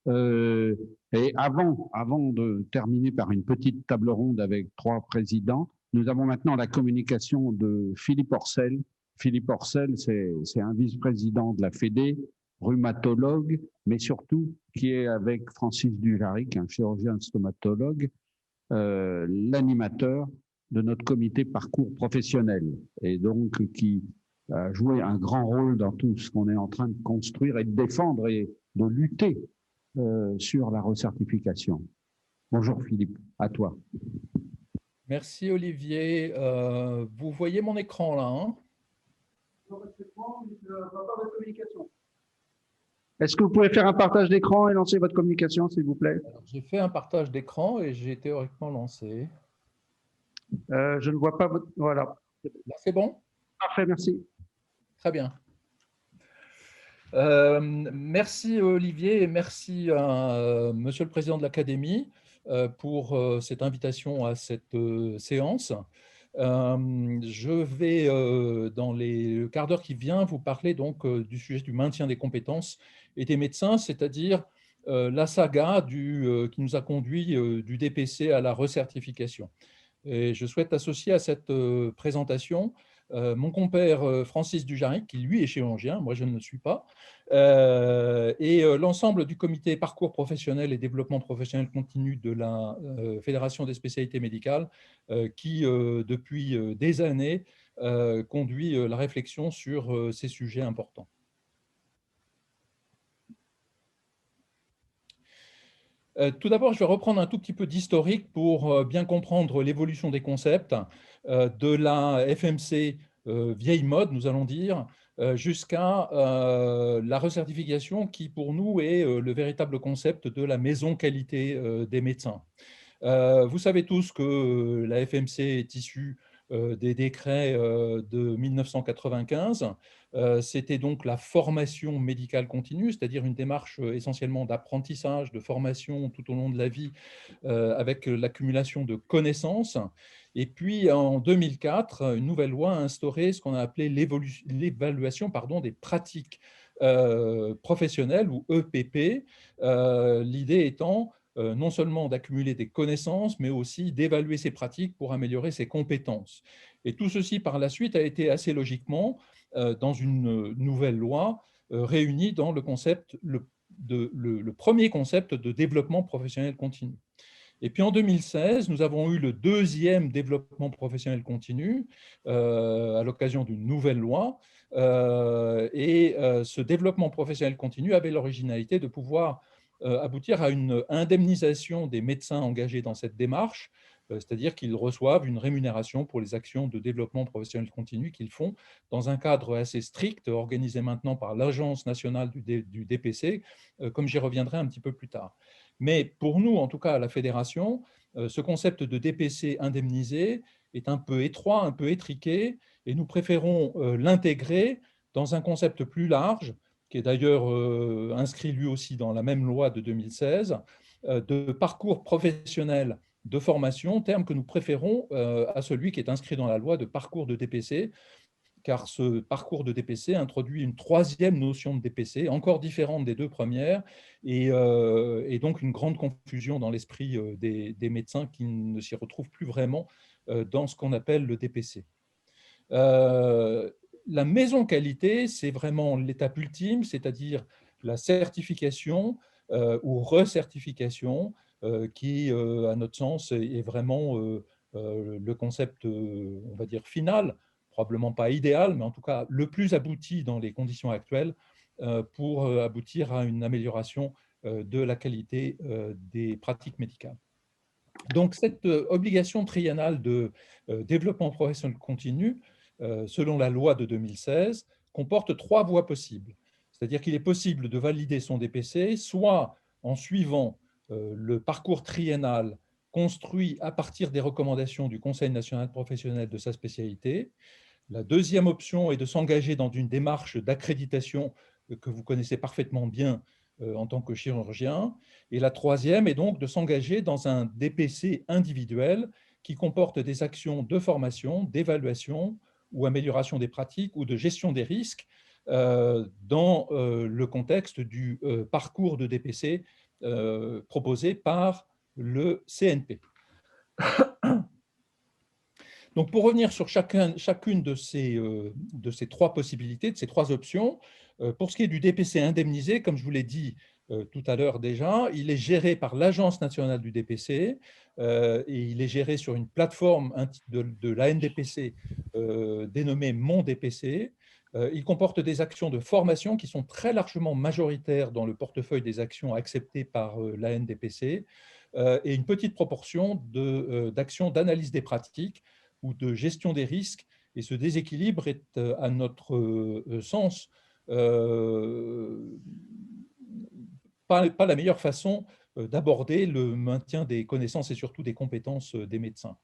Euh, et avant de terminer par une petite table ronde avec trois présidents, nous avons maintenant la communication de Philippe Orcel. Philippe Orcel, c'est un vice-président de la Fédé, rhumatologue, mais surtout qui est avec Francis Dujaric, un chirurgien stomatologue, l'animateur de notre comité parcours professionnel et donc qui a joué un grand rôle dans tout ce qu'on est en train de construire et de défendre et de lutter sur la recertification. Bonjour Philippe, à toi. Merci Olivier. Vous voyez mon écran là, hein? Est-ce que vous pouvez faire un partage d'écran et lancer votre communication, s'il vous plaît? J'ai fait un partage d'écran et j'ai théoriquement lancé. Je ne vois pas votre... Voilà. Là, c'est bon? Parfait, merci. Très bien. Merci Olivier et merci à Monsieur le Président de l'Académie pour cette invitation à cette séance. Je vais, dans le quart d'heure qui vient, vous parler donc du sujet du maintien des compétences et des médecins, c'est-à-dire la saga qui nous a conduit du DPC à la recertification. Et je souhaite associer à cette présentation mon compère Francis Dujaric, qui lui est chirurgien, moi je ne le suis pas, et l'ensemble du comité parcours professionnel et développement professionnel continu de la Fédération des spécialités médicales, qui depuis des années conduit la réflexion sur ces sujets importants. Tout d'abord, je vais reprendre un tout petit peu d'historique pour bien comprendre l'évolution des concepts de la FMC vieille mode, nous allons dire, jusqu'à la recertification qui, pour nous, est le véritable concept de la maison qualité des médecins. Vous savez tous que la FMC est issue des décrets de 1995. C'était donc la formation médicale continue, c'est-à-dire une démarche essentiellement d'apprentissage, de formation tout au long de la vie, avec l'accumulation de connaissances. Et puis, en 2004, une nouvelle loi a instauré ce qu'on a appelé l'évaluation des pratiques professionnelles, ou EPP, l'idée étant non seulement d'accumuler des connaissances, mais aussi d'évaluer ses pratiques pour améliorer ses compétences. Et tout ceci, par la suite, a été assez logiquement, dans une nouvelle loi, réuni dans le concept, le premier concept de développement professionnel continu. Et puis en 2016, nous avons eu le deuxième développement professionnel continu à l'occasion d'une nouvelle loi. Ce développement professionnel continu avait l'originalité de pouvoir aboutir à une indemnisation des médecins engagés dans cette démarche, c'est-à-dire qu'ils reçoivent une rémunération pour les actions de développement professionnel continu qu'ils font dans un cadre assez strict, organisé maintenant par l'Agence nationale du DPC, comme j'y reviendrai un petit peu plus tard. Mais pour nous, en tout cas à la Fédération, ce concept de DPC indemnisé est un peu étroit, un peu étriqué, et nous préférons l'intégrer dans un concept plus large, qui est d'ailleurs inscrit lui aussi dans la même loi de 2016, de parcours professionnel de formation, terme que nous préférons à celui qui est inscrit dans la loi de parcours de DPC, car ce parcours de DPC introduit une troisième notion de DPC, encore différente des deux premières, et donc une grande confusion dans l'esprit des médecins qui ne s'y retrouvent plus vraiment dans ce qu'on appelle le DPC. La maison qualité, c'est vraiment l'étape ultime, c'est-à-dire la certification ou recertification, qui, à notre sens, est vraiment le concept, on va dire, final, probablement pas idéal, mais en tout cas le plus abouti dans les conditions actuelles pour aboutir à une amélioration de la qualité des pratiques médicales. Donc, cette obligation triennale de développement professionnel continu, selon la loi de 2016, comporte trois voies possibles. C'est-à-dire qu'il est possible de valider son DPC, soit en suivant le parcours triennal construit à partir des recommandations du Conseil national professionnel de sa spécialité. La deuxième option est de s'engager dans une démarche d'accréditation que vous connaissez parfaitement bien en tant que chirurgien. Et la troisième est donc de s'engager dans un DPC individuel qui comporte des actions de formation, d'évaluation ou amélioration des pratiques ou de gestion des risques dans le contexte du parcours de DPC proposées par le CNP. Donc, pour revenir sur chacune de ces 3 possibilités, de ces 3 options, pour ce qui est du DPC indemnisé, comme je vous l'ai dit tout à l'heure déjà, il est géré par l'Agence nationale du DPC et il est géré sur une plateforme de l'ANDPC dénommée Mon DPC. Il comporte des actions de formation qui sont très largement majoritaires dans le portefeuille des actions acceptées par l'ANDPC et une petite proportion d'actions d'analyse des pratiques ou de gestion des risques. Et ce déséquilibre est, à notre sens, pas la meilleure façon d'aborder le maintien des connaissances et surtout des compétences des médecins.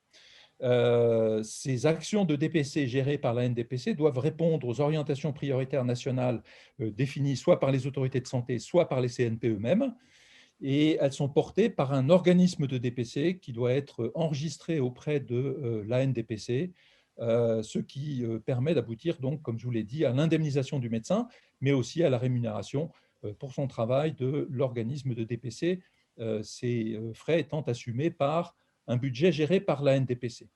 Ces actions de DPC gérées par la NDPC doivent répondre aux orientations prioritaires nationales définies soit par les autorités de santé, soit par les CNP eux-mêmes. Et elles sont portées par un organisme de DPC qui doit être enregistré auprès de l'ANDPC, ce qui permet d'aboutir, donc, comme je vous l'ai dit, à l'indemnisation du médecin, mais aussi à la rémunération pour son travail de l'organisme de DPC, ces frais étant assumés par un budget géré par l'ANDPC.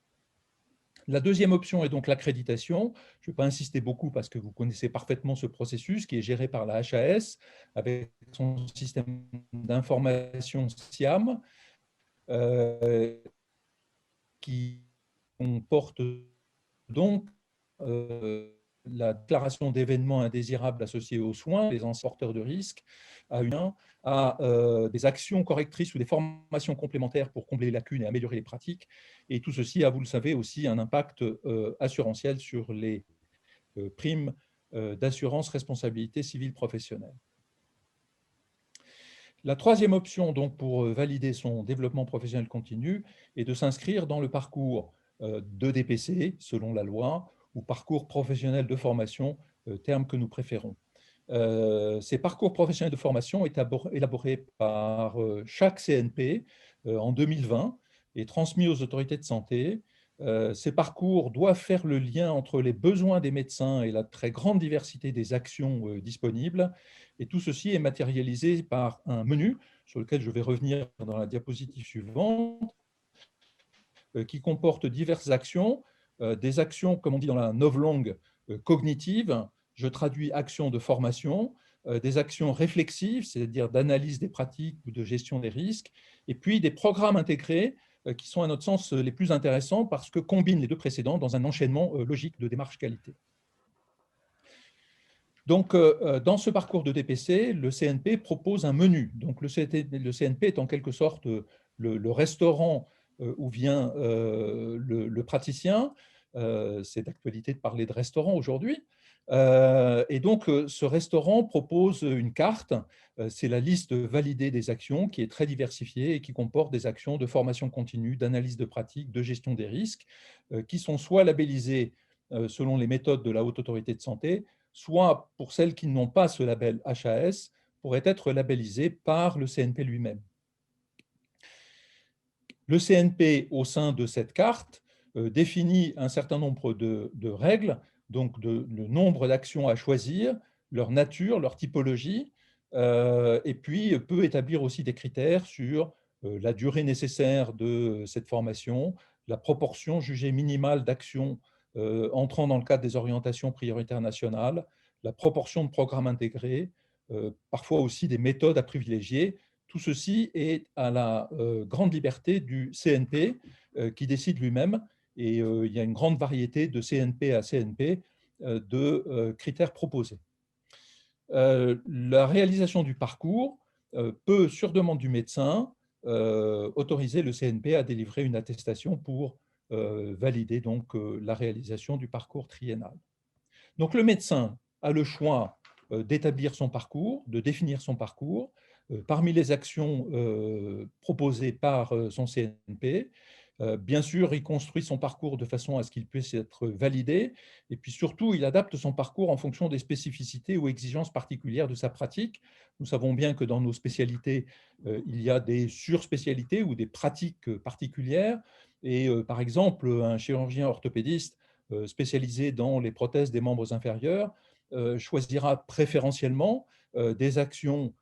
La deuxième option est donc l'accréditation. Je ne vais pas insister beaucoup parce que vous connaissez parfaitement ce processus qui est géré par la HAS avec son système d'information SIAM qui comporte donc la déclaration d'événements indésirables associés aux soins, les porteurs de risques, à des actions correctrices ou des formations complémentaires pour combler les lacunes et améliorer les pratiques. Et tout ceci a, vous le savez, aussi un impact assurantiel sur les primes d'assurance responsabilité civile professionnelle. La troisième option, donc, pour valider son développement professionnel continu, est de s'inscrire dans le parcours de DPC, selon la loi, ou parcours professionnel de formation, terme que nous préférons. Ces parcours professionnels de formation sont élaborés par chaque CNP en 2020 et transmis aux autorités de santé. Ces parcours doivent faire le lien entre les besoins des médecins et la très grande diversité des actions disponibles. Et tout ceci est matérialisé par un menu sur lequel je vais revenir dans la diapositive suivante, qui comporte diverses actions, des actions, comme on dit dans la novlangue, cognitives. Je traduis actions de formation, des actions réflexives, c'est-à-dire d'analyse des pratiques ou de gestion des risques, et puis des programmes intégrés qui sont à notre sens les plus intéressants parce que combinent les deux précédents dans un enchaînement logique de démarche qualité. Donc, dans ce parcours de DPC, le CNP propose un menu. Donc, le CNP est en quelque sorte le restaurant où vient le praticien. C'est d'actualité de parler de restaurant aujourd'hui. Et donc, ce restaurant propose une carte. C'est la liste validée des actions qui est très diversifiée et qui comporte des actions de formation continue, d'analyse de pratique, de gestion des risques, qui sont soit labellisées selon les méthodes de la Haute Autorité de Santé, soit pour celles qui n'ont pas ce label HAS, pourraient être labellisées par le CNP lui-même. Le CNP, au sein de cette carte, définit un certain nombre de règles, donc le nombre d'actions à choisir, leur nature, leur typologie, et puis peut établir aussi des critères sur la durée nécessaire de cette formation, la proportion jugée minimale d'actions entrant dans le cadre des orientations prioritaires nationales, la proportion de programmes intégrés, parfois aussi des méthodes à privilégier. Tout ceci est à la grande liberté du CNP qui décide lui-même, et il y a une grande variété de CNP à CNP de critères proposés. La réalisation du parcours peut, sur demande du médecin, autoriser le CNP à délivrer une attestation pour valider donc la réalisation du parcours triennal. Donc le médecin a le choix d'établir son parcours, de définir son parcours parmi les actions proposées par son CNP. Bien sûr, il construit son parcours de façon à ce qu'il puisse être validé, et puis surtout, il adapte son parcours en fonction des spécificités ou exigences particulières de sa pratique. Nous savons bien que dans nos spécialités, il y a des surspécialités ou des pratiques particulières, et par exemple, un chirurgien orthopédiste spécialisé dans les prothèses des membres inférieurs choisira préférentiellement des actions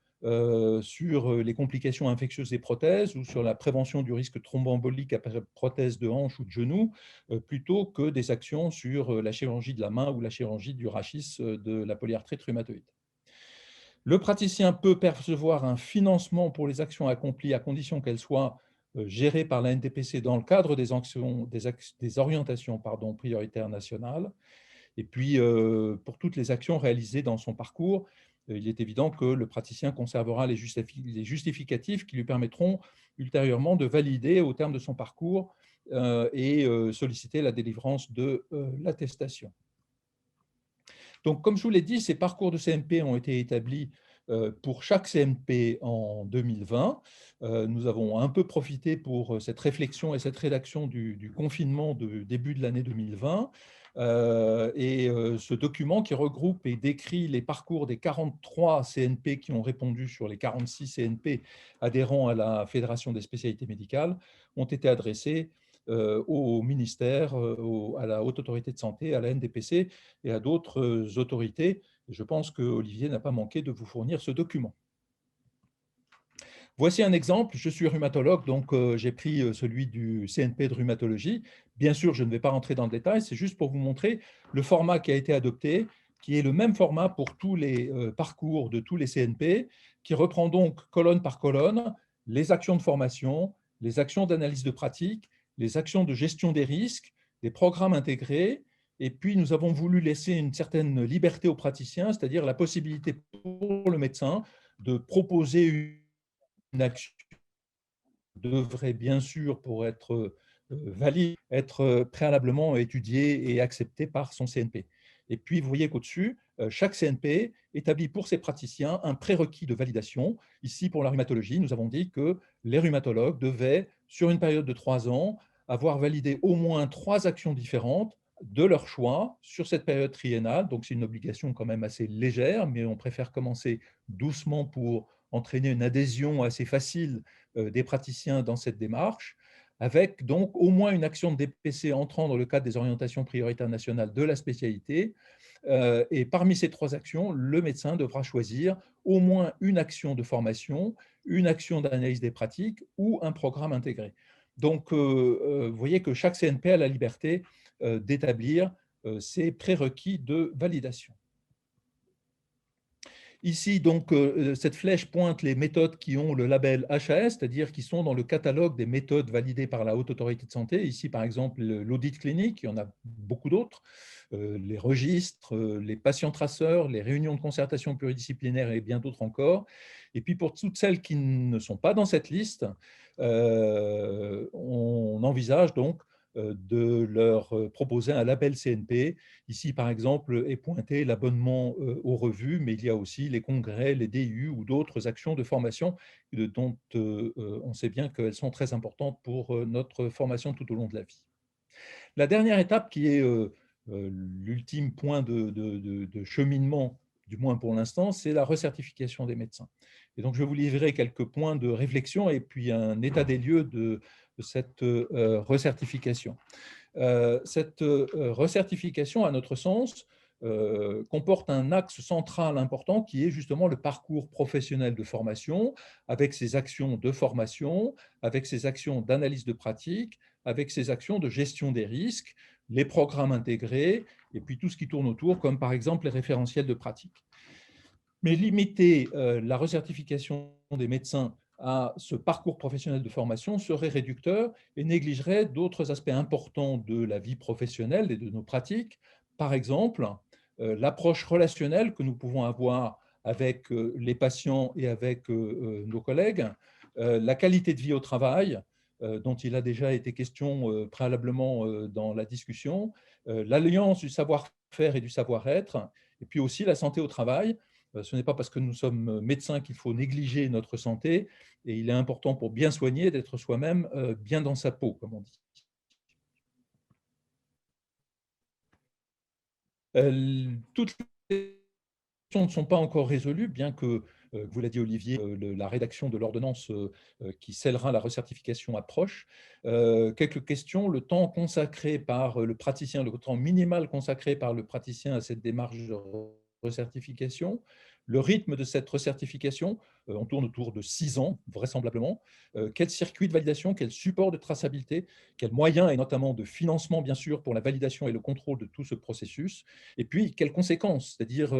sur les complications infectieuses des prothèses ou sur la prévention du risque thromboembolique après prothèse de hanche ou de genou, plutôt que des actions sur la chirurgie de la main ou la chirurgie du rachis de la polyarthrite rhumatoïde. Le praticien peut percevoir un financement pour les actions accomplies à condition qu'elles soient gérées par la NTPC dans le cadre des orientations prioritaires nationales. Et puis, pour toutes les actions réalisées dans son parcours, il est évident que le praticien conservera les justificatifs qui lui permettront ultérieurement de valider au terme de son parcours et solliciter la délivrance de l'attestation. Donc, comme je vous l'ai dit, ces parcours de CMP ont été établis pour chaque CMP en 2020. Nous avons un peu profité pour cette réflexion et cette rédaction du confinement de début de l'année 2020. Ce document qui regroupe et décrit les parcours des 43 CNP qui ont répondu sur les 46 CNP adhérents à la Fédération des spécialités médicales ont été adressés au ministère, à la Haute Autorité de Santé, à la NDPC et à d'autres autorités. Je pense qu'Olivier n'a pas manqué de vous fournir ce document. Voici un exemple. Je suis rhumatologue, donc j'ai pris celui du CNP de rhumatologie. Bien sûr, je ne vais pas rentrer dans le détail, c'est juste pour vous montrer le format qui a été adopté, qui est le même format pour tous les parcours de tous les CNP, qui reprend donc colonne par colonne les actions de formation, les actions d'analyse de pratique, les actions de gestion des risques, les programmes intégrés, et puis nous avons voulu laisser une certaine liberté aux praticiens, c'est-à-dire la possibilité pour le médecin de proposer une action devrait bien sûr, pour être valide, être préalablement étudiée et acceptée par son CNP. Et puis, vous voyez qu'au-dessus, chaque CNP établit pour ses praticiens un prérequis de validation. Ici, pour la rhumatologie, nous avons dit que les rhumatologues devaient, sur une période de 3 ans, avoir validé au moins 3 actions différentes de leur choix sur cette période triennale. Donc, c'est une obligation quand même assez légère, mais on préfère commencer doucement pour entraîner une adhésion assez facile des praticiens dans cette démarche, avec donc au moins une action de DPC entrant dans le cadre des orientations prioritaires nationales de la spécialité. Et parmi ces 3 actions, le médecin devra choisir au moins une action de formation, une action d'analyse des pratiques ou un programme intégré. Donc, vous voyez que chaque CNP a la liberté d'établir ses prérequis de validation. Ici, donc, cette flèche pointe les méthodes qui ont le label HAS, c'est-à-dire qui sont dans le catalogue des méthodes validées par la Haute Autorité de Santé. Ici, par exemple, l'audit clinique, il y en a beaucoup d'autres, les registres, les patients traceurs, les réunions de concertation pluridisciplinaire et bien d'autres encore. Et puis, pour toutes celles qui ne sont pas dans cette liste, on envisage donc de leur proposer un label CNP. Ici, par exemple, est pointé l'abonnement aux revues, mais il y a aussi les congrès, les DU ou d'autres actions de formation dont on sait bien qu'elles sont très importantes pour notre formation tout au long de la vie. La dernière étape, qui est l'ultime point de cheminement, du moins pour l'instant, c'est la recertification des médecins. Et donc, je vais vous livrer quelques points de réflexion et puis un état des lieux de cette recertification. Cette recertification, à notre sens, comporte un axe central important qui est justement le parcours professionnel de formation, avec ses actions de formation, avec ses actions d'analyse de pratique, avec ses actions de gestion des risques, les programmes intégrés, et puis tout ce qui tourne autour, comme par exemple les référentiels de pratique. Mais limiter la recertification des médecins à ce parcours professionnel de formation serait réducteur et négligerait d'autres aspects importants de la vie professionnelle et de nos pratiques. Par exemple, l'approche relationnelle que nous pouvons avoir avec les patients et avec nos collègues, la qualité de vie au travail, dont il a déjà été question préalablement dans la discussion, l'alliance du savoir-faire et du savoir-être, et puis aussi la santé au travail. Ce n'est pas parce que nous sommes médecins qu'il faut négliger notre santé, et il est important pour bien soigner d'être soi-même bien dans sa peau, comme on dit. Toutes les questions ne sont pas encore résolues, bien que, vous l'a dit Olivier, la rédaction de l'ordonnance qui scellera la recertification approche. Quelques questions. Le temps consacré par le praticien, le temps minimal consacré par le praticien à cette démarche de recertification, Le rythme de cette recertification, on tourne autour de 6 ans, vraisemblablement. Quel circuit de validation, quel support de traçabilité, quels moyens et notamment de financement, bien sûr, pour la validation et le contrôle de tout ce processus. Et puis, quelles conséquences, c'est-à-dire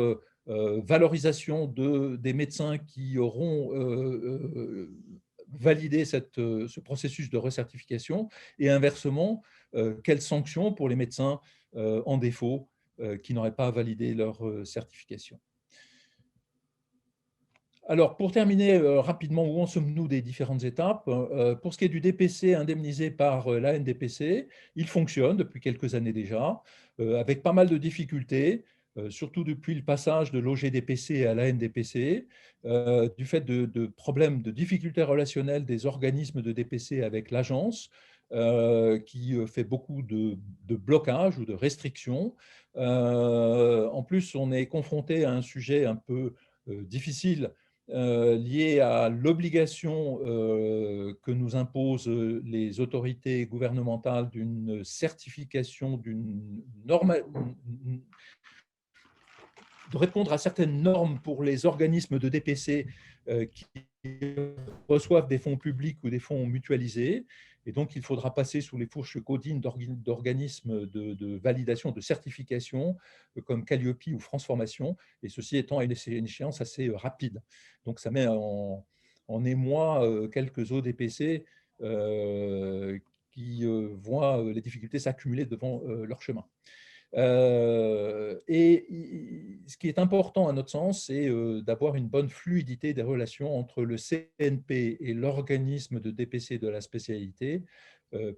valorisation des médecins qui auront validé ce processus de recertification et inversement, quelles sanctions pour les médecins en défaut qui n'auraient pas validé leur certification. Alors, pour terminer rapidement, où en sommes-nous des différentes étapes? Pour ce qui est du DPC indemnisé par l'ANDPC, il fonctionne depuis quelques années déjà, avec pas mal de difficultés, surtout depuis le passage de l'OGDPC à l'ANDPC, du fait de problèmes de difficultés relationnelles des organismes de DPC avec l'agence, qui fait beaucoup de blocages ou de restrictions. En plus, on est confronté à un sujet un peu difficile lié à l'obligation que nous imposent les autorités gouvernementales d'une certification, de répondre à certaines normes pour les organismes de DPC qui reçoivent des fonds publics ou des fonds mutualisés. Et donc, il faudra passer sous les fourches codines d'organismes de validation, de certification, comme Calliope ou France Formation, et ceci étant à une échéance assez rapide. Donc, ça met en émoi quelques ODPC qui voient les difficultés s'accumuler devant leur chemin. Et ce qui est important à notre sens, c'est d'avoir une bonne fluidité des relations entre le CNP et l'organisme de DPC de la spécialité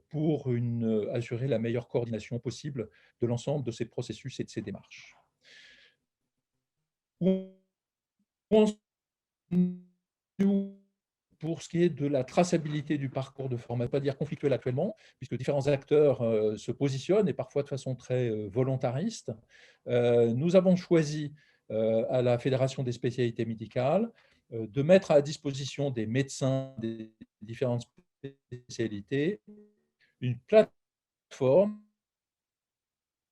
pour assurer la meilleure coordination possible de l'ensemble de ces processus et de ces démarches. Où en sommes-nous pour ce qui est de la traçabilité du parcours de formation, pas dire conflictuel actuellement, puisque différents acteurs se positionnent et parfois de façon très volontariste. Nous avons choisi à la Fédération des spécialités médicales de mettre à disposition des médecins des différentes spécialités une plateforme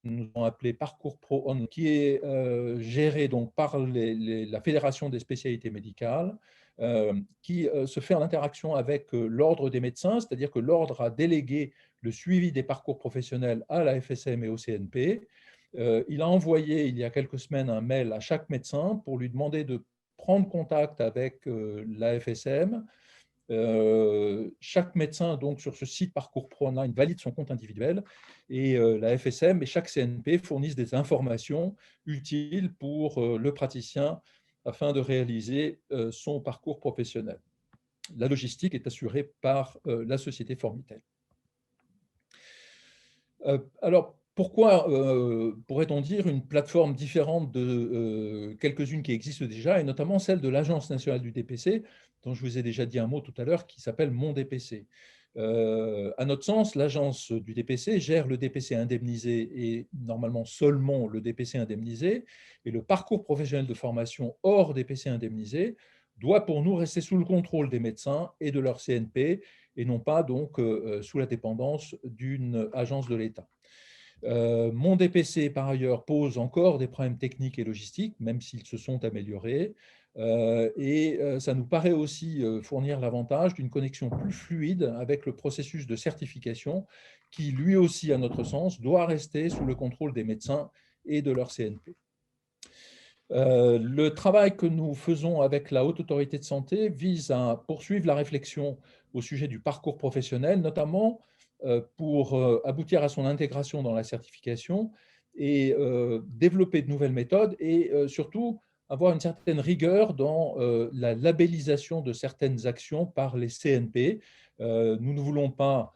nous avons appelé Parcours Pro On, qui est géré donc par la Fédération des spécialités médicales, qui se fait en interaction avec l'Ordre des médecins, c'est-à-dire que l'Ordre a délégué le suivi des parcours professionnels à la FSM et au CNP. Il a envoyé il y a quelques semaines un mail à chaque médecin pour lui demander de prendre contact avec la FSM. Chaque médecin, donc, sur ce site Parcours Pro Online, valide son compte individuel et la FSM et chaque CNP fournissent des informations utiles pour le praticien afin de réaliser son parcours professionnel. La logistique est assurée par la société Formitel. Alors, pourquoi pourrait-on dire une plateforme différente de quelques-unes qui existent déjà, et notamment celle de l'Agence nationale du DPC, dont je vous ai déjà dit un mot tout à l'heure, qui s'appelle Mon DPC. À notre sens, l'agence du DPC gère le DPC indemnisé et normalement seulement le DPC indemnisé, et le parcours professionnel de formation hors DPC indemnisé doit pour nous rester sous le contrôle des médecins et de leur CNP, et non pas donc sous la dépendance d'une agence de l'État. Mon DPC, par ailleurs, pose encore des problèmes techniques et logistiques, même s'ils se sont améliorés. Et ça nous paraît aussi fournir l'avantage d'une connexion plus fluide avec le processus de certification qui, lui aussi, à notre sens, doit rester sous le contrôle des médecins et de leur CNP. Le travail que nous faisons avec la Haute Autorité de Santé vise à poursuivre la réflexion au sujet du parcours professionnel, notamment pour aboutir à son intégration dans la certification et développer de nouvelles méthodes et surtout avoir une certaine rigueur dans la labellisation de certaines actions par les CNP. Nous ne voulons pas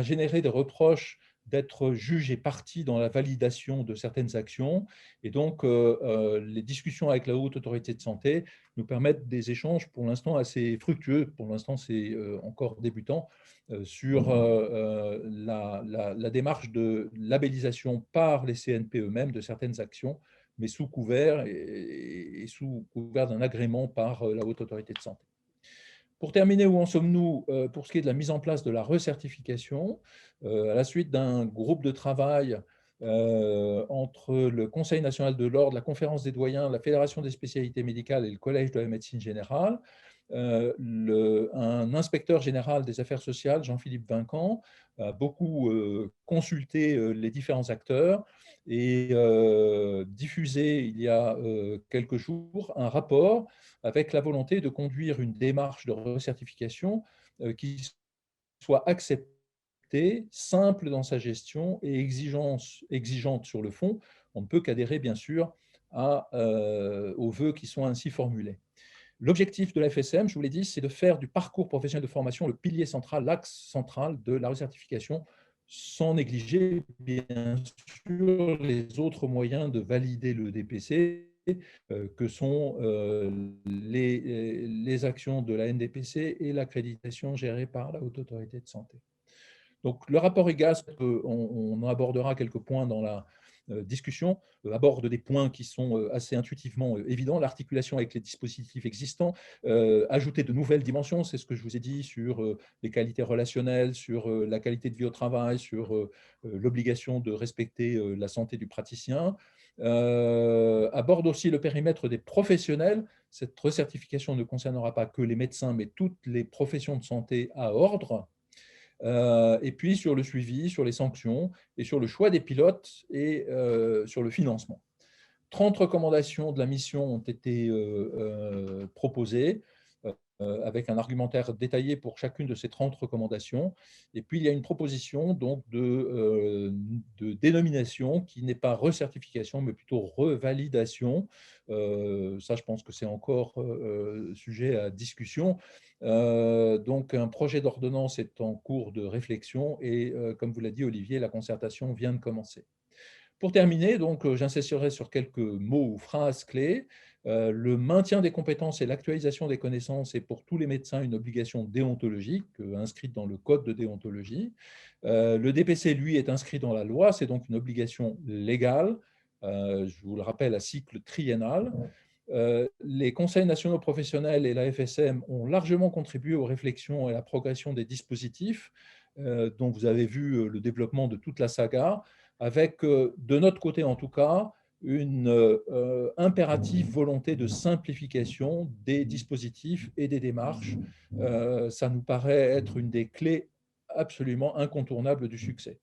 générer des reproches d'être juge et partie dans la validation de certaines actions. Et donc, les discussions avec la Haute Autorité de Santé nous permettent des échanges pour l'instant assez fructueux. Pour l'instant, c'est encore débutant sur la démarche de labellisation par les CNP eux-mêmes de certaines actions, mais sous couvert et sous couvert d'un agrément par la Haute Autorité de Santé. Pour terminer, où en sommes-nous pour ce qui est de la mise en place de la recertification? À la suite d'un groupe de travail entre le Conseil national de l'ordre, la Conférence des doyens, la Fédération des spécialités médicales et le Collège de la médecine générale. Un inspecteur général des affaires sociales, Jean-Philippe Vincan, a beaucoup consulté les différents acteurs et diffusé il y a quelques jours un rapport avec la volonté de conduire une démarche de recertification qui soit acceptée, simple dans sa gestion et exigeante sur le fond. On ne peut qu'adhérer, bien sûr, aux vœux qui sont ainsi formulés. L'objectif de la FSM, je vous l'ai dit, c'est de faire du parcours professionnel de formation le pilier central, l'axe central de la recertification, sans négliger, bien sûr, les autres moyens de valider le DPC, que sont les actions de la NDPC et l'accréditation gérée par la Haute Autorité de Santé. Donc, le rapport EGAS, on en abordera quelques points dans la discussion, aborde des points qui sont assez intuitivement évidents, l'articulation avec les dispositifs existants, ajouter de nouvelles dimensions, c'est ce que je vous ai dit sur les qualités relationnelles, sur la qualité de vie au travail, sur l'obligation de respecter la santé du praticien, aborde aussi le périmètre des professionnels. Cette recertification ne concernera pas que les médecins, mais toutes les professions de santé à ordre. Et puis sur le suivi, sur les sanctions et sur le choix des pilotes et sur le financement. 30 recommandations de la mission ont été proposées avec un argumentaire détaillé pour chacune de ces 30 recommandations. Et puis, il y a une proposition donc, de dénomination qui n'est pas recertification, mais plutôt revalidation. Ça, je pense que c'est encore sujet à discussion. Donc, un projet d'ordonnance est en cours de réflexion et, comme vous l'a dit Olivier, la concertation vient de commencer. Pour terminer, donc, j'insisterai sur quelques mots ou phrases clés. Le maintien des compétences et l'actualisation des connaissances est pour tous les médecins une obligation déontologique inscrite dans le code de déontologie. Le DPC, lui, est inscrit dans la loi, c'est donc une obligation légale, je vous le rappelle, à cycle triennal. Les conseils nationaux professionnels et la FSM ont largement contribué aux réflexions et à la progression des dispositifs, dont vous avez vu le développement de toute la saga, avec, de notre côté en tout cas, une impérative volonté de simplification des dispositifs et des démarches. Ça nous paraît être une des clés absolument incontournables du succès.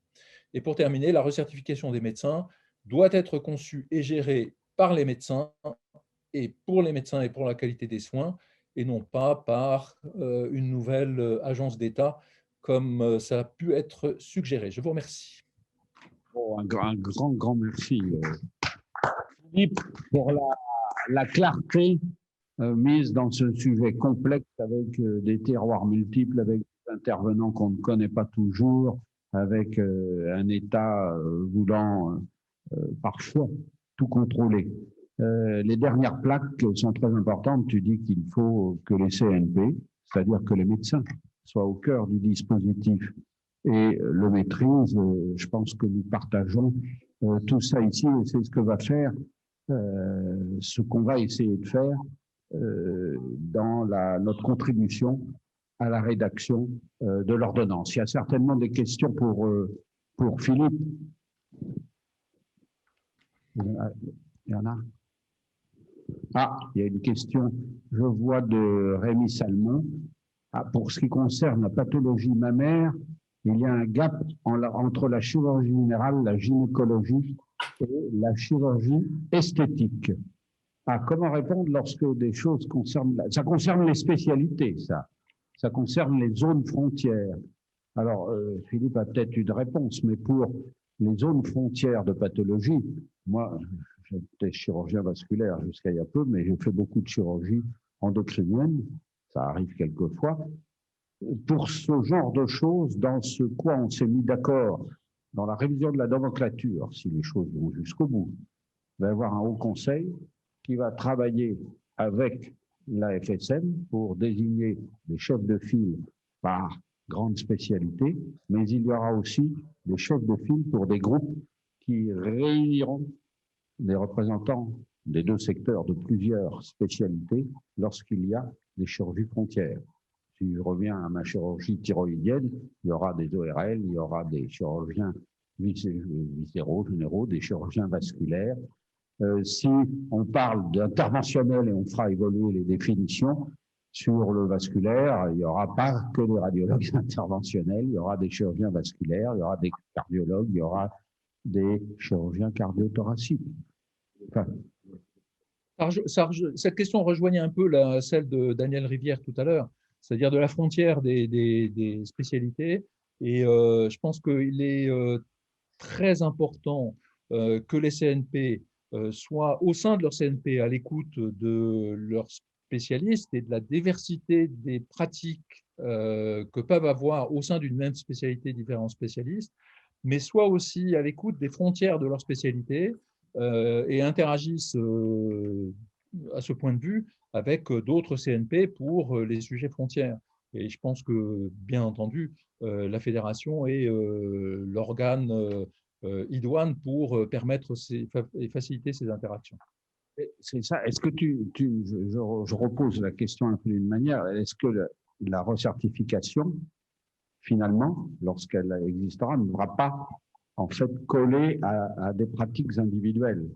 Et pour terminer, la recertification des médecins doit être conçue et gérée par les médecins et pour les médecins et pour la qualité des soins, et non pas par une nouvelle agence d'État comme ça a pu être suggéré. Je vous remercie. Oh, un grand merci, Philippe, pour la clarté mise dans ce sujet complexe avec des terroirs multiples, avec des intervenants qu'on ne connaît pas toujours, avec un État voulant parfois tout contrôler. Les dernières plaques sont très importantes. Tu dis qu'il faut que les CNP, c'est-à-dire que les médecins, soient au cœur du dispositif et le maîtrisent. Je pense que nous partageons tout ça ici et c'est ce que va faire, ce qu'on va essayer de faire dans notre contribution à la rédaction de l'ordonnance. Il y a certainement des questions pour Philippe. Il y en a. Ah, il y a une question, je vois, de Rémi Salmon. Ah, pour ce qui concerne la pathologie mammaire, il y a un gap entre la chirurgie générale, la gynécologie et la chirurgie esthétique. Ah, comment répondre lorsque des choses concernent... Ça concerne les spécialités, ça. Ça concerne les zones frontières. Alors, Philippe a peut-être une réponse, mais pour les zones frontières de pathologie, moi, j'étais chirurgien vasculaire jusqu'à il y a peu, mais j'ai fait beaucoup de chirurgie endocrinienne, ça arrive quelquefois. Pour ce genre de choses, dans ce quoi on s'est mis d'accord dans la révision de la nomenclature, si les choses vont jusqu'au bout, il va y avoir un haut conseil qui va travailler avec la FSM pour désigner les chefs de file par grande spécialité, mais il y aura aussi des chefs de file pour des groupes qui réuniront des représentants des deux secteurs de plusieurs spécialités lorsqu'il y a des chirurgies frontières. Si je reviens à ma chirurgie thyroïdienne, il y aura des ORL, il y aura des chirurgiens viscéraux, généraux, des chirurgiens vasculaires. Si on parle d'interventionnel et on fera évoluer les définitions, sur le vasculaire, il n'y aura pas que des radiologues interventionnels, il y aura des chirurgiens vasculaires, il y aura des cardiologues, il y aura des chirurgiens cardiothoraciques. Enfin, cette question rejoignait un peu celle de Daniel Rivière tout à l'heure, c'est-à-dire de la frontière des spécialités. Et je pense qu'il est très important que les CNP soient au sein de leur CNP à l'écoute de leurs spécialistes et de la diversité des pratiques que peuvent avoir au sein d'une même spécialité différents spécialistes, mais soient aussi à l'écoute des frontières de leur spécialité et interagissent à ce point de vue avec d'autres CNP pour les sujets frontières. Et je pense que, bien entendu, la fédération est l'organe idoine pour permettre et faciliter ces interactions. C'est ça. Est-ce que je repose la question un peu d'une manière, est-ce que la recertification, finalement, lorsqu'elle existera, ne devra pas en fait coller à des pratiques individuelles?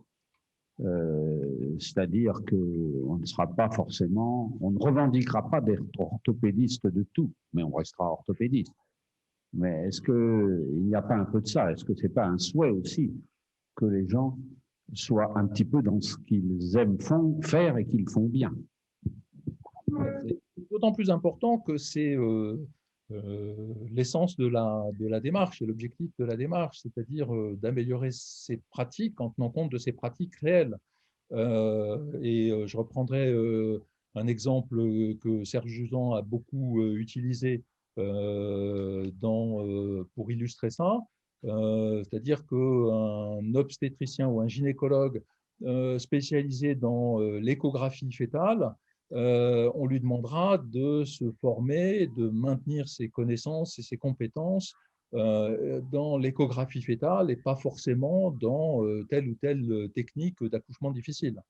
C'est-à-dire qu'on ne sera pas forcément, on ne revendiquera pas d'être orthopédiste de tout, mais on restera orthopédiste. Mais est-ce qu'il n'y a pas un peu de ça? Est-ce que ce n'est pas un souhait aussi que les gens soient un petit peu dans ce qu'ils aiment faire et qu'ils font bien? C'est d'autant plus important que c'est l'essence de la démarche et l'objectif de la démarche, c'est-à-dire d'améliorer ces pratiques en tenant compte de ces pratiques réelles. Je reprendrai un exemple que Serge Juzan a beaucoup utilisé pour illustrer ça, c'est-à-dire qu'un obstétricien ou un gynécologue spécialisé dans l'échographie fétale, on lui demandera de se former, de maintenir ses connaissances et ses compétences dans l'échographie fétale et pas forcément dans telle ou telle technique d'accouchement difficile.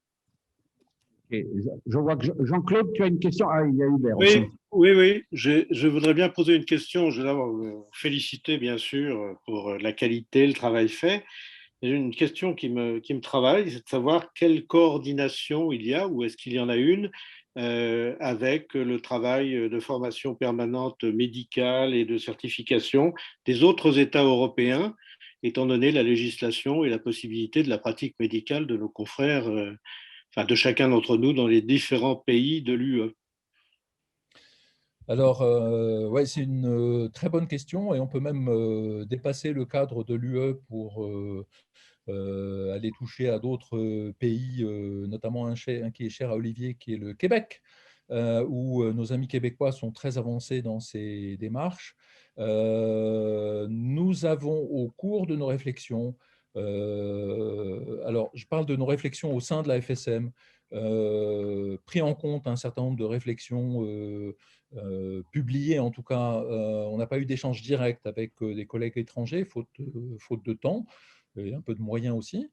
Et je vois que Jean-Claude, tu as une question. Ah, il y a Hubert oui, aussi. Oui. Je voudrais bien poser une question. Je voudrais vous féliciter, bien sûr, pour la qualité, le travail fait. J'ai une question qui me travaille, c'est de savoir quelle coordination il y a, ou est-ce qu'il y en a une, avec le travail de formation permanente médicale et de certification des autres États européens, étant donné la législation et la possibilité de la pratique médicale de nos confrères, enfin de chacun d'entre nous dans les différents pays de l'UE. Alors, ouais, c'est une très bonne question et on peut même dépasser le cadre de l'UE pour aller toucher à d'autres pays, notamment un qui est cher à Olivier, qui est le Québec, où nos amis québécois sont très avancés dans ces démarches. Nous avons, au cours de nos réflexions, alors je parle de nos réflexions au sein de la FSM, pris en compte un certain nombre de réflexions publiées. En tout cas, on n'a pas eu d'échange direct avec des collègues étrangers, faute de temps et un peu de moyens aussi.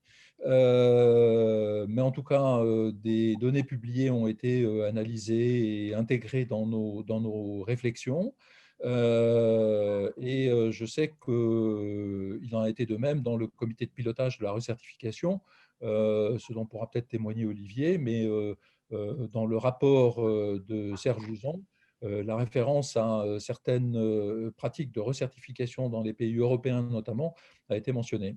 Mais en tout cas, des données publiées ont été analysées et intégrées dans nos réflexions. Je sais qu'il en a été de même dans le comité de pilotage de la recertification, ce dont pourra peut-être témoigner Olivier, mais dans le rapport de Serge Juzan, la référence à certaines pratiques de recertification dans les pays européens notamment a été mentionnée.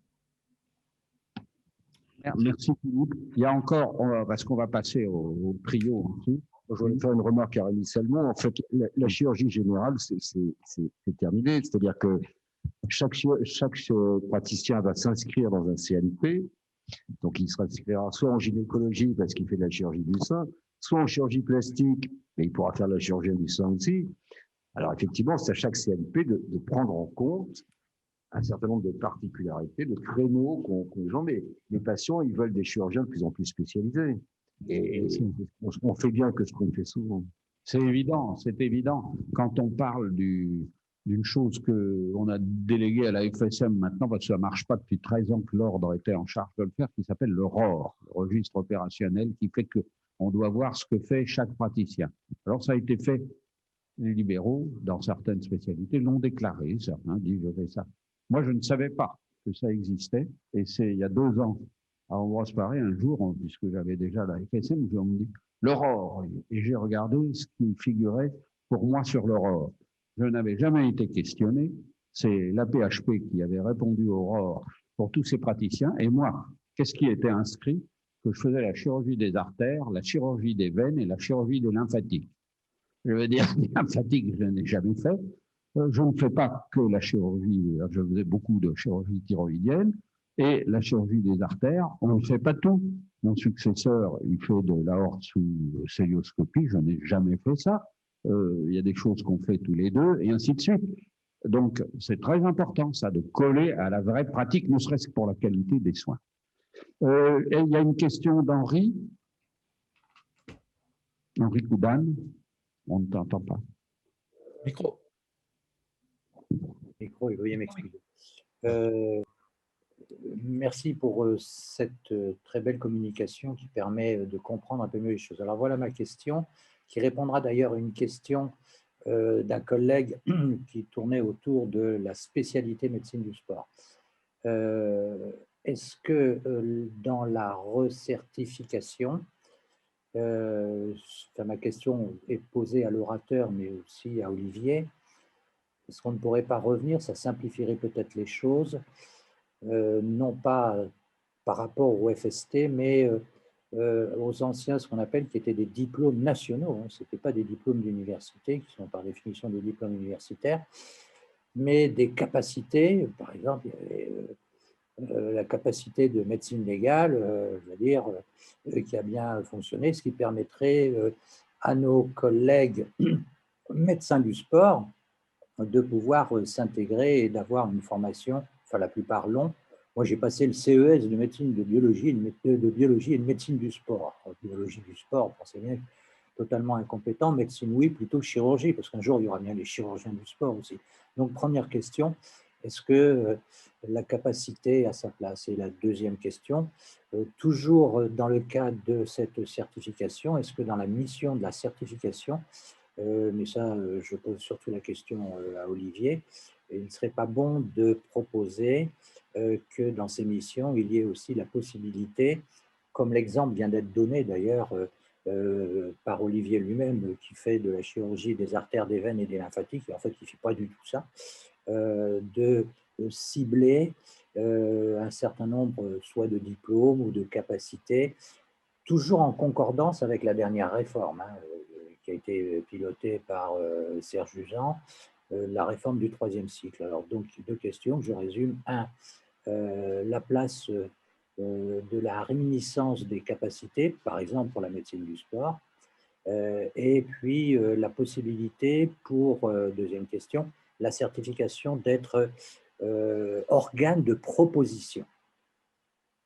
Merci Philippe. Il y a encore, parce qu'on va passer au trio ensuite. Je voudrais faire une remarque à Rémi Salmon. En fait, la chirurgie générale, c'est terminé. C'est-à-dire que chaque praticien va s'inscrire dans un CNP. Donc, il s'inscrira soit en gynécologie parce qu'il fait de la chirurgie du sein, soit en chirurgie plastique, mais il pourra faire de la chirurgie du sein aussi. Alors, effectivement, c'est à chaque CNP de prendre en compte un certain nombre de particularités, de créneaux qu'on gens, mais les patients, ils veulent des chirurgiens de plus en plus spécialisés. Et on fait bien que ce qu'on fait souvent. C'est évident, c'est évident. Quand on parle d'une chose qu'on a déléguée à la FSM maintenant, parce que ça ne marche pas depuis 13 ans que l'ordre était en charge de le faire, qui s'appelle le ROR, le registre opérationnel, qui fait qu'on doit voir ce que fait chaque praticien. Alors, ça a été fait, les libéraux, dans certaines spécialités, l'ont déclaré. Certains disent, je fais ça. Moi, je ne savais pas. que ça existait. Et c'est il y a 2 ans, à Ambroise Paré, un jour, puisque j'avais déjà la FSM, je me dis l'aurore. Et j'ai regardé ce qui figurait pour moi sur l'aurore. Je n'avais jamais été questionné. C'est la PHP qui avait répondu aurore pour tous ces praticiens. Et moi, qu'est-ce qui était inscrit? Que je faisais la chirurgie des artères, la chirurgie des veines et la chirurgie des lymphatiques. Je veux dire, les lymphatiques, je n'ai jamais fait. Je ne fais pas que la chirurgie, je faisais beaucoup de chirurgie thyroïdienne, et la chirurgie des artères, on ne fait pas tout. Mon successeur, il fait de l'aorte sous célioscopie, je n'ai jamais fait ça. Il y a des choses qu'on fait tous les deux, et ainsi de suite. Donc, c'est très important, ça, de coller à la vraie pratique, ne serait-ce que pour la qualité des soins. Et il y a une question d'Henri. Henri Coudane, on ne t'entend pas. Micro. Micro, veuillez m'excuser. Merci pour cette très belle communication qui permet de comprendre un peu mieux les choses. Alors voilà ma question, qui répondra d'ailleurs à une question d'un collègue qui tournait autour de la spécialité médecine du sport. Est-ce que dans la recertification, ma question est posée à l'orateur, mais aussi à Olivier, est-ce qu'on ne pourrait pas revenir, ça simplifierait peut-être les choses, non pas par rapport au FST, mais aux anciens, ce qu'on appelle, qui étaient des diplômes nationaux. Ce n'étaient pas des diplômes d'université, qui sont par définition des diplômes universitaires, mais des capacités. Par exemple, il y avait la capacité de médecine légale, je veux dire, qui a bien fonctionné, ce qui permettrait à nos collègues médecins du sport de pouvoir s'intégrer et d'avoir une formation, enfin la plupart l'ont. Moi, j'ai passé le CES de médecine de biologie et de médecine du sport. Alors, biologie du sport, pensez bien, totalement incompétent. Médecine, oui, plutôt chirurgie, parce qu'un jour, il y aura bien les chirurgiens du sport aussi. Donc, première question, est-ce que la capacité a sa place? Et la deuxième question, toujours dans le cadre de cette certification, est-ce que dans la mission de la certification, mais ça, je pose surtout la question à Olivier, il ne serait pas bon de proposer que dans ces missions, il y ait aussi la possibilité, comme l'exemple vient d'être donné d'ailleurs par Olivier lui-même, qui fait de la chirurgie des artères, des veines et des lymphatiques, et en fait, il ne fait pas du tout ça, de cibler un certain nombre soit de diplômes ou de capacités, toujours en concordance avec la dernière réforme, qui a été pilotée par Serge Usan, la réforme du 3e cycle. Alors, donc, 2 questions, je résume. 1, la place de la réminiscence des capacités, par exemple pour la médecine du sport, et puis la possibilité pour, deuxième question, la certification d'être organe de proposition.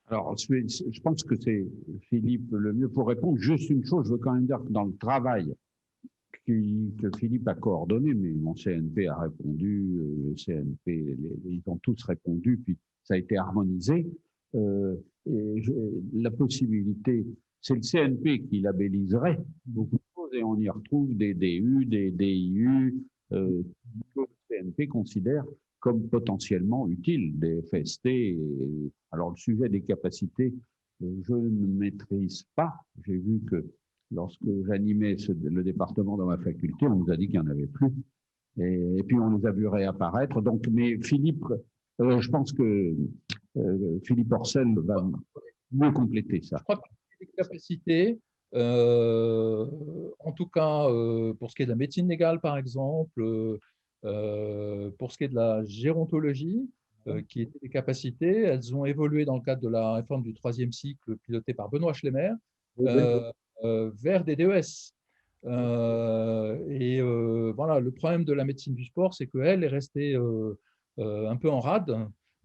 Alors, je pense que c'est Philippe le mieux pour répondre. Juste une chose, je veux quand même dire que dans le travail que Philippe a coordonné, mais mon CNP a répondu, le CNP, ils ont tous répondu, puis ça a été harmonisé. La possibilité, c'est le CNP qui labelliserait beaucoup de choses et on y retrouve des DU, des DIU, que le CNP considère comme potentiellement utiles, des FST. Alors, le sujet des capacités, je ne maîtrise pas. J'ai vu que lorsque j'animais le département dans ma faculté, on nous a dit qu'il n'y en avait plus. Et puis, on les a vus réapparaître. Donc, mais Philippe, je pense que Philippe Orcel va mieux compléter ça. Je crois que les capacités, en tout cas pour ce qui est de la médecine légale, par exemple, pour ce qui est de la gérontologie, qui étaient des capacités, elles ont évolué dans le cadre de la réforme du 3e cycle pilotée par Benoît Schlemmer vers des DES. Voilà, le problème de la médecine du sport, c'est qu'elle est restée un peu en rade,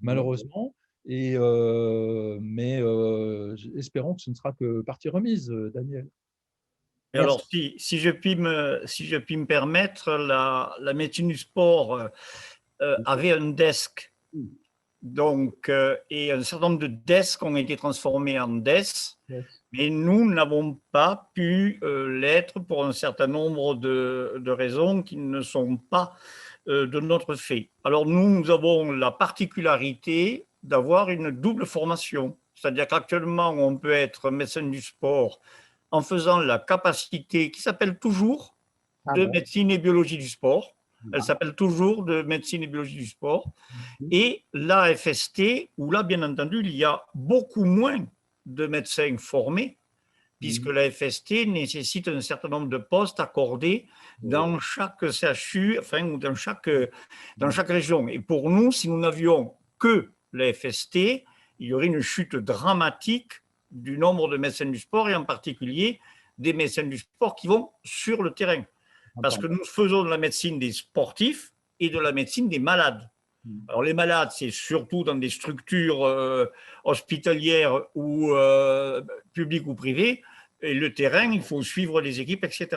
malheureusement. Mais espérons que ce ne sera que partie remise, Daniel. Alors, si je puis me permettre, la médecine du sport avait un desk. Donc, et un certain nombre de desks ont été transformés en DES, mais nous n'avons pas pu l'être pour un certain nombre de raisons qui ne sont pas de notre fait. Alors, nous avons la particularité d'avoir une double formation. C'est-à-dire qu'actuellement, on peut être médecin du sport en faisant la capacité qui s'appelle toujours de médecine et biologie du sport. Elle s'appelle toujours de médecine et biologie du sport. Et la FST, où là, bien entendu, il y a beaucoup moins de médecins formés, puisque la FST nécessite un certain nombre de postes accordés dans chaque CHU, enfin, ou dans chaque région. Et pour nous, si nous n'avions que la FST, il y aurait une chute dramatique du nombre de médecins du sport, et en particulier des médecins du sport qui vont sur le terrain. Parce que nous faisons de la médecine des sportifs et de la médecine des malades. Alors les malades, c'est surtout dans des structures hospitalières ou publiques ou privées, et le terrain, il faut suivre les équipes, etc.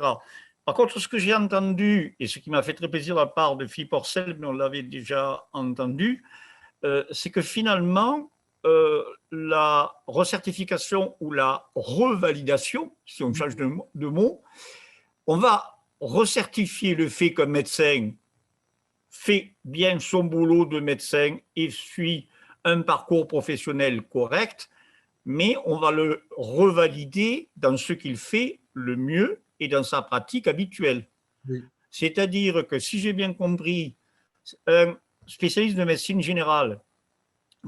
Par contre, ce que j'ai entendu, et ce qui m'a fait très plaisir de la part de Philippe Orcel, mais on l'avait déjà entendu, c'est que finalement, la recertification ou la revalidation, si on change de mot, on va recertifier le fait qu'un médecin fait bien son boulot de médecin et suit un parcours professionnel correct, mais on va le revalider dans ce qu'il fait le mieux et dans sa pratique habituelle. Oui. C'est-à-dire que, si j'ai bien compris, un spécialiste de médecine générale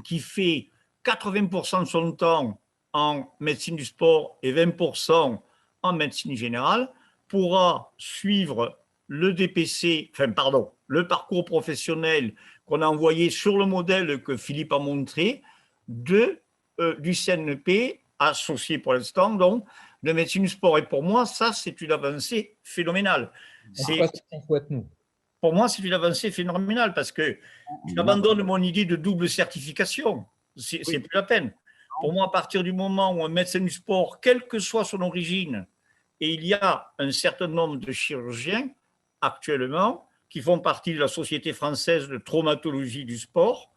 qui fait 80% de son temps en médecine du sport et 20% en médecine générale pourra suivre le DPC, le parcours professionnel qu'on a envoyé sur le modèle que Philippe a montré du CNP associé pour l'instant, donc, de médecine du sport. Et pour moi, ça, c'est une avancée phénoménale. Pour moi, c'est une avancée phénoménale parce que j'abandonne mon idée de double certification. C'est plus la peine. Pour moi, à partir du moment où un médecin du sport, quelle que soit son origine, et il y a un certain nombre de chirurgiens actuellement qui font partie de la Société française de traumatologie du sport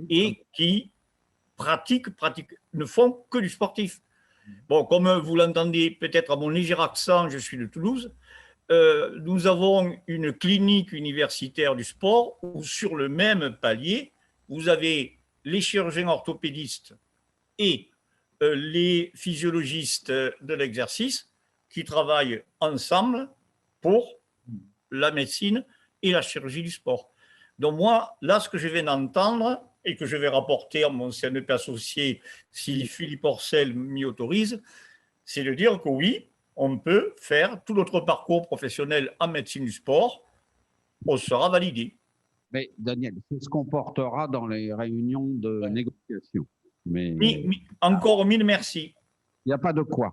et qui ne font que du sportif. Bon, comme vous l'entendez peut-être à mon léger accent, je suis de Toulouse, nous avons une clinique universitaire du sport où sur le même palier, vous avez les chirurgiens orthopédistes et les physiologistes de l'exercice qui travaillent ensemble pour la médecine et la chirurgie du sport. Donc moi, là, ce que je viens d'entendre et que je vais rapporter à mon CNP associé si Philippe Orcel m'y autorise, c'est de dire que oui, on peut faire tout notre parcours professionnel en médecine du sport, on sera validé. Mais Daniel, c'est ce qu'on portera dans les réunions de négociation. Mais encore mille merci. Il n'y a pas de quoi.